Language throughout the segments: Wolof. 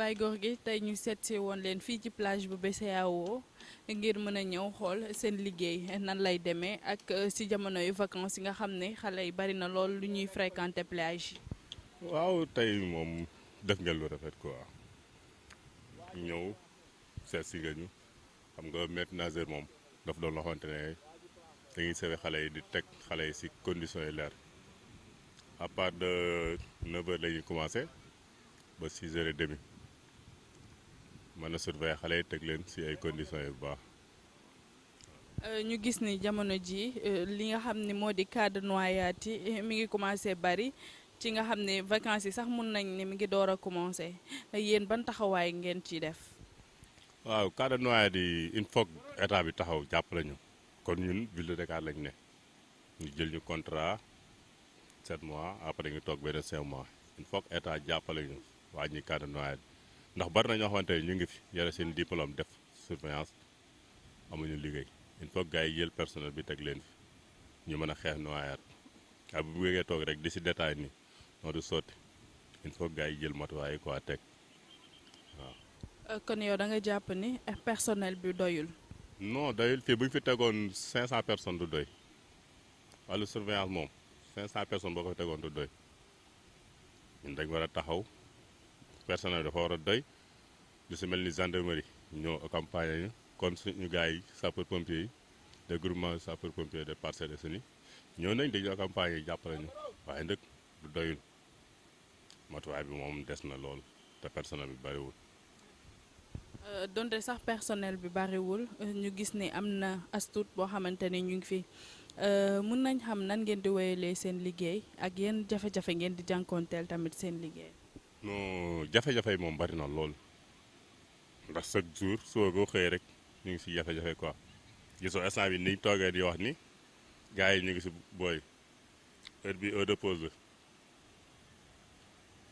Baye Gorgui tey ñu seet si woon leen fii ci plage bu BCEAO ngir mën a ñëw xool seen liggéey nan lay demee ak si jamono yu vacances yi nga xam ne xale yi bari na lool lu ñuy fréquenter plage yi. waaw tey moom def ngeen lu rafet quoi ñëw seet si nga ñu xam nga maître nageur moom daf doon loo xamante ne dañuy sewe xale yi di teg xale yi si conditions yi leer à part de 9h la ñuy commencé ba 6h30 mën a surveiller xale yi teg leen si ay conditions yu baax. ñu gis ni jamono ji li nga xam ne moo di cas de noyade yi mi ngi commencé bari ci nga xam ne vacances yi sax mun nañ ne mi ngi door a commencé yéen ban taxawaay ngeen ciy def. waaw cas de noyade yi il faut que état bi taxaw jàppale ñu kon ñun ville de Dakar lañ ne ñu jël ñu contrat 7 mois après ñu toog benn 5 mois il faut que état jàppale ñu wàññi cas de noyade ndax bari na ñoo xamante ne ñu ngi fi yore seen diplôme def surveillance amuñu liggéey il faut que gars yi jël personnel bi teg leen fi ñu mën a xeex noyade waaye bu bëggee toog rek di si détail ni noo du sotti il faut que gars yi jël matuwaay yi quoi teg waaw. kon yow da nga jàpp ni personnel bi doyul. non doyul fii bu ñu fi tegoon 500 personnes du doy wàllu surveillance moom 500 personnes boo ko fi tegoon du doy ñun dañ war a taxaw personnel dafa war a doy lu si mel ni gendarmerie ñoo accompagner ñu kon suñu gars yi sapeur pompier yi des groupements sapeur pompier de Parcelles Assainies ñëw nañ dañu accompagner jàppale ñu waaye nag du doyul matuwaay bi moom des na lool te personnel bi bariwul. donte sax personnel bi bariwul ñu gis ni am na astut boo xamante ni ñu ngi fi mun nañ xam nan ngeen di wéyalee seen liggéey ak yenn jafe-jafe ngeen di jànkoonteel tamit seen liggéey. non jafe-jafe yi moom bari na lool ndax chaque jour soo ko xëyee rek ñu ngi si jafe-jafe quoi gisoo instant bi niñ toogee di wax ni gars yi ñu ngi si booy heure bi heure de pause la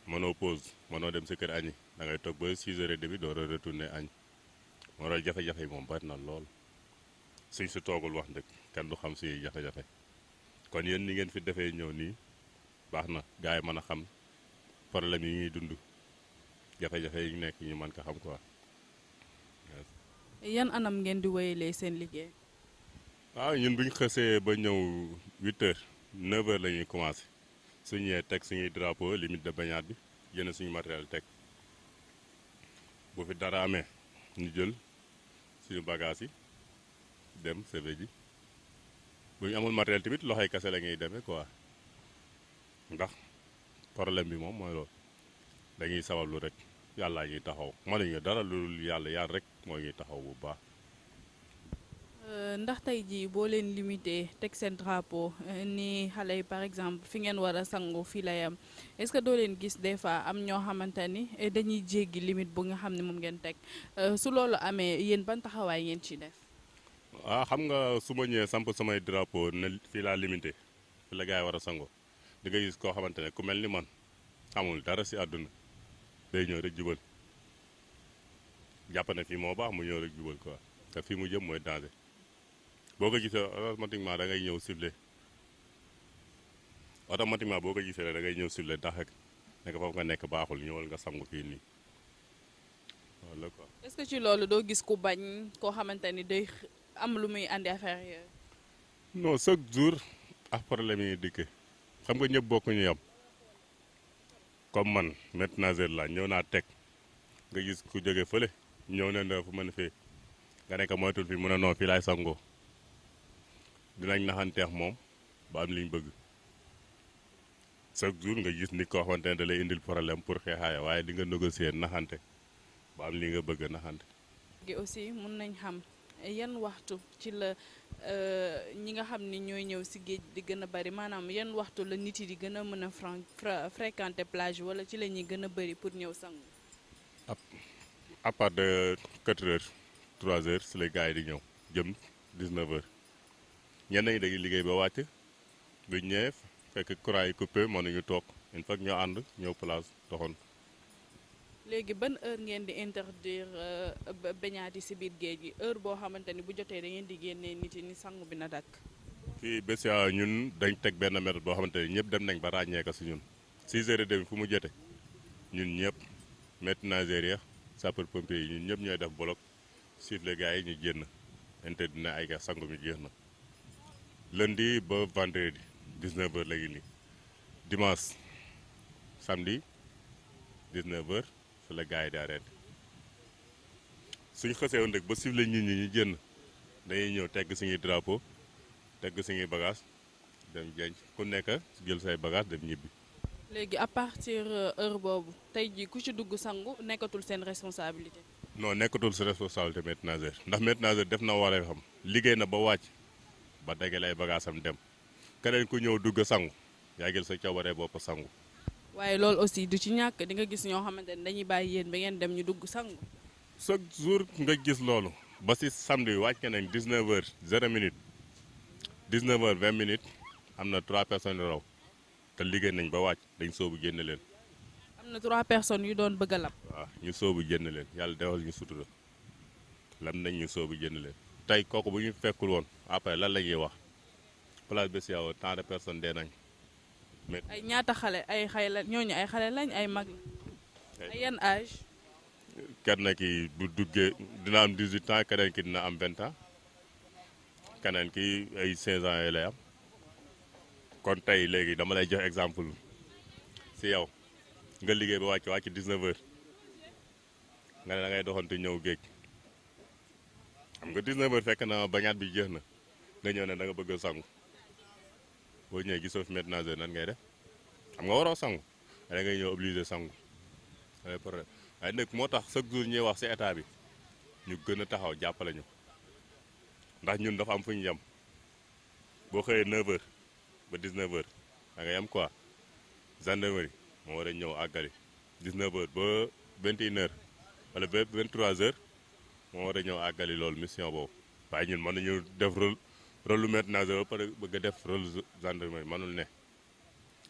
mënoo pause mënoo dem sa kër añi da ngay toog ba 6h30 door a retourner añ moo tax jafe-jafe yi moom bari na lool suñ si toogul wax dëgg kenn du xam si jafe-jafe kon yéen ni ngeen fi defee ñëw nii baax na gars yi mën a xam problème yi ñuy dund jafe-jafe yi nekk ñu mën ko xam quoi. yan anam ngeen di wéyalee seen liggéey. waaw ñun bu ñu xësee ba ñëw 8h 9h la ñuy commencé suñu ñëwee teg suñuy drapeau limite de baignade bi jënd suñu matériel teg bu fi dara amee ñu jël suñu bagage yi dem CV ji bu ñu amul matériel tamit loxoy kese la ñuy demee quoi ndax problème bi moom mooy loolu dañuy sabablu rek yàlla ñuy taxaw mënuñu dara lu yàlla rek moo ñuy taxaw bu baax. ndax tey jii boo leen limité teg seen drapeau ni xale yi par exemple fi ngeen war a sangu fii la yam est-ce que doo leen gis des fois am ñoo xamante ni dañuy jéggi limite bu nga xam ne moom ngeen teg su loolu amee yéen ban taxawaay ngeen ci def. waaw xam nga su ma ñëwee samp samay drapeau ne fii laa limité fi la gars yi war a sangoo di nga gis koo xamante ne ku mel ni man xamul dara si àdduna day ñëw rek jubal jàpp ne fii moo baax mu ñëw rek jubal quoi te fii mu jëm mooy danger. boo ko gisee automatiquement da ngay ñëw ciblé automatiquement boo ko gisee da ngay ñëw ciblé ndax rek nekk foofu nga nekk baaxul ñëwal nga sangu fii nii wala quoi. est-ce que ci loolu doo gis ku bañ koo xamante ni day am lu muy andi affaire yooyu. non chaque jour ak problème yi dikkee xam nga ñëpp bokkuñu yam comme man maître nageur laa ñëw naa teg nga gis ku jóge fële ñëw ne na fu mën fee nga nekk moytul fi mun a noo fii laay sangoo. dinañ naxanteex moom ba am liñ bëgg chaque jour nga gis nit koo xamante ne da lay indil problème pour xeexaaya waaye di nga négocier naxante ba am li nga bëgg naxante. gi aussi mun nañ xam yan waxtu ci la ñi nga xam ni ñooy ñëw si géej di gën a bari maanaam yan waxtu la nit yi di gën a mën a fréquenter plage wala ci la ñuy gën a bari pour ñëw sangu. à part de 4h 3h si la gars yi di ñëw jëm 19h. ñenn ñi dañuy liggéey ba wàcc bu ñëwee fekk courant yi coupé mën nañu toog une fois ñoo ànd ñëw place doxoon. léegi ban heure ngeen di interdire baignade yi si biir géej gi heure boo xamante ni bu jotee da ngeen di génnee nit yi ni sangu bi na dakk. fii BCEAO ñun dañ teg benn méthode boo xamante ne ñëpp dem nañ ba ràññee ko si ñun 6h30 fu mu jote ñun ñëpp maîtres nageurs ya sapeur pompier yi ñun ñëpp ñooy def bloc siffler gars yi ñu génn interdit na ay gas sangu mi jeex na lundi ba vendredi 19h léegi nii dimanche samedi 19h fi la gars yi di arrêté suñ xësee woon rek ba siffler nit ñi ñu génn dañuy ñëw tegg suñuy drapeau tegg suñuy bagage dem jenc ku nekk jël say bagage dem ñibbi. léegi à partir heure boobu tey jii ku ci dugg sangu nekkatul seen responsabilité. non nekkatul sa responsabilité maître nageur ndax maître nageur def na waree xam liggéey na ba wàcc ba dagale ay bagage am dem keneen ku ñëw dugg sangu yaa jël sa coobaree bopp sangu. waaye loolu aussi du ci ñàkk di nga gis ñoo xamante ne dañuy bàyyi yéen ba ngeen dem ñu dugg sangu. chaque jour nga gis loolu ba si samedi wàcc nañ 19h 0 minute 19h 20 minutes am na 3 personnes yu raw te liggéey nañ ba wàcc dañ soobu génn leen. am na 3 personnes yu doon bëgg a lab. waaw ñu soobu génn leen yàlla defal ñu sutura lam nañ ñu soobu génn leen tey kooku bu ñu fekkul woon après lan la ñuy wax place BCEAO tant de personnes dee nañ. mais ay ñaata xale ay xale ñooñu ay xale lañ ay mag la. ay yan âge. kenn ki bu duggee dina am 18 ans keneen ki dina am 20 ans keneen ki ay 16 ans yi lay am kon tey léegi dama lay jox exemple si yow nga liggéey ba wàcc 19h nga ne da ngay doxantu ñëw géej xam nga 19h fekk na bañaat bi jeex na nga ñëw ne da nga bëgg a sangu boo ñëwee gisoo fi maître nageur nan ngay def xam nga waroo sangu da ngay ñëw obligé sangu problème waaye nag moo tax chaque jour ñuy wax ci état bi ñu gën a taxaw jàppale ñu ndax ñun dafa am fu ñu yem boo xëyee 9h ba 19h da nga yem quoi gendarmerie moo war a ñëw àggali 19h ba 21h wala ba 23h moo war a ñëw àggali loolu mission boobu waaye ñun mën nañu def rôle lu maître nageur ba pare bëgg a def rôle gendarmerie mënul ne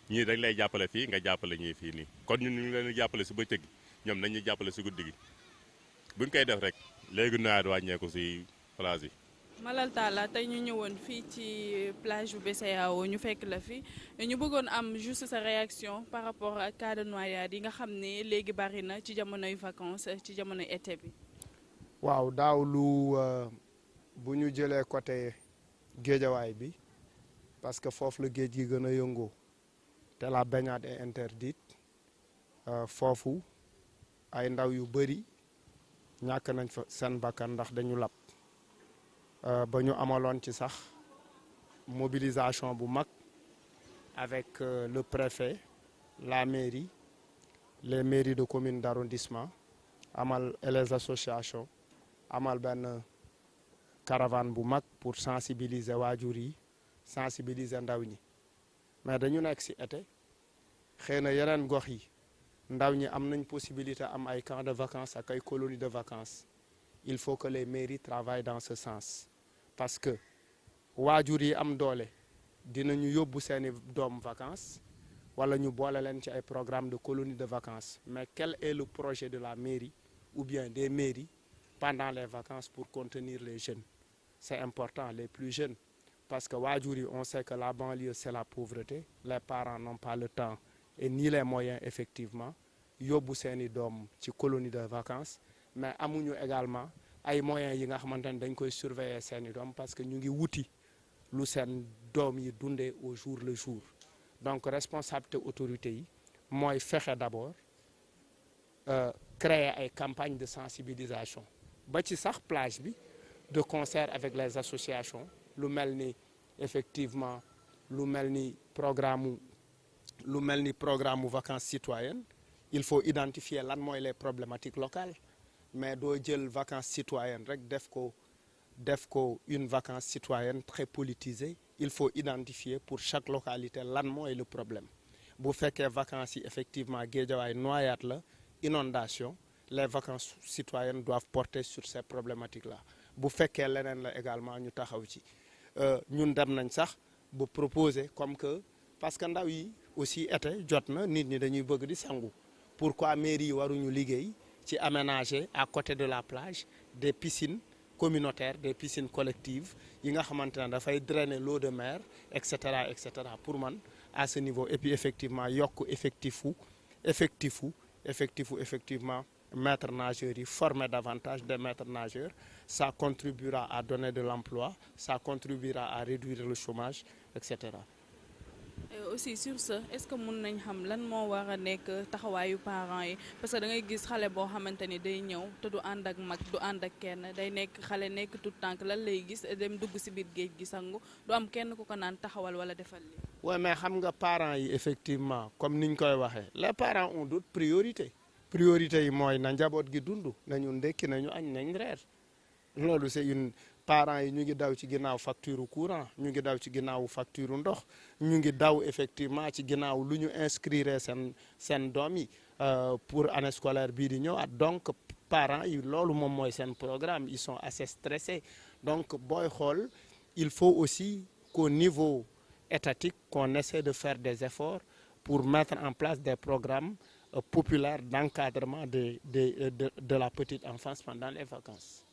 ñii dañ lay jàppale fii nga jàppale ñii fii nii kon ñun ñu ngi leen di jàppale ci bëccëg gi ñoom nañ ñu jàppale ci guddi gi buñ koy def rek léegi nawet wàññeeku ci plage yi. Malal Talla tey ñu ñëwoon fii ci plage bu BCEAO ñu fekk la fi ñu bëggoon am juste sa réaction par rapport ak cas de noyade yi nga xam ne léegi bari na ci jamonoy vacances ci jamonoy été bi. waaw daaw lu bu ñu jëlee côté géejawaay bi parce que foofu la géej gi gën a yëngoo te la baignade est interdite foofu ay ndaw yu bëri ñàkk nañ fa seen bakkan ndax dañu lab ba ñu amaloon ci sax mobilisation bu mag avec le préfet la mairie les mairies de commune d'arrondissement amal et les associations amal benn caravane bu mag pour sensibiliser waajur yi sensibiliser ndaw ñi mais dañu nekk ci été xëy na yeneen gox yi ndaw ñi am nañ possibilité am ay camps de vacances ak ay colonies de vacances il faut que les mairies travaillent dans ce sens parce que waajur yi am doole dinañu yóbbu seeni doom vacances wala ñu boole leen ci ay programme de colonies de vacances mais quel est le projet de la mairie ou bien des mairies pendant les vacances pour contenir les jeunes c'est important les plus jeunes parce que waajur yi on sait que la banlieue c'est la pauvreté les parents n'ont pas le temps et ni les moyens effectivement yóbbu seeni doom ci colonie de vacances mais amuñu également ay moyens yi nga xamante ne dañ koy surveiller seeni doom parce que ñu ngi wuti lu seen doom yi dundee au jour le jour donc responsabilité autorité yi mooy fexe d'abord créer ay campagnes de sensibilisation ba ci sax plage bi de concert avec les associations lu mel ni effectivement lu mel ni programme vacances citoyennes il faut identifier lan mooy les problématiques locales mais doo jël vacances citoyennes rek def ko une vacance citoyenne très politisée il faut identifier pour chaque localité lan mooy le problème bu fekkee vacances yi effectivement Guédiawaye noyade la inondation les vacances citoyennes doivent porter sur ces problématiques là bu fekkee leneen la également ñu taxaw ci ñun dem nañ sax ba proposer comme que parce que ndaw yi aussi été jot na nit ñi dañuy bëgg di sangu pourquoi mairie yi waruñu liggéey ci aménager à côté de la plage des piscines communautaires des piscines collectives yi nga xamante ne dafay drainer l'eau de mer et cetera pour man à ce niveau et puis effectivement yokk effectifu effectivement maîtres nageurs yi former davantage des maîtres nageurs, ça contribuera à donner de l'emploi, ça contribuera à réduire le chômage, etc. Et aussi sur ce est-ce que mun nañ xam lan moo war a nekk taxawaayu parents yi parce que da ngay gis xale boo xamante ni day ñëw te du ànd ak mag du ànd ak kenn day nekk xale nekk tout tànk lan lay gis dem dugg ci biir géej gi sangu du am kenn ku ko naan taxawal wala defal li oui mais xam nga parents yi effectivement comme niñ koy waxee les parents ont d'autres priorités priorité yi mooy na njaboot gi dund nañu ndekki nañu añ nañ reer loolu c'est une parents yi ñu ngi daw ci ginnaaw facture courant ñu ngi daw ci ginnaaw facture ndox ñu ngi daw effectivement ci ginnaaw lu ñu inscrire seen doom yi pour année scolaire bii di ñëwaat donc parents yi loolu moom mooy seen programme ils sont assez stressés donc booy xool il faut aussi qu'au niveau étatique qu'on essaie de faire des efforts pour mettre en place des programmes populaires d'encadrement de la petite enfance pendant les vacances.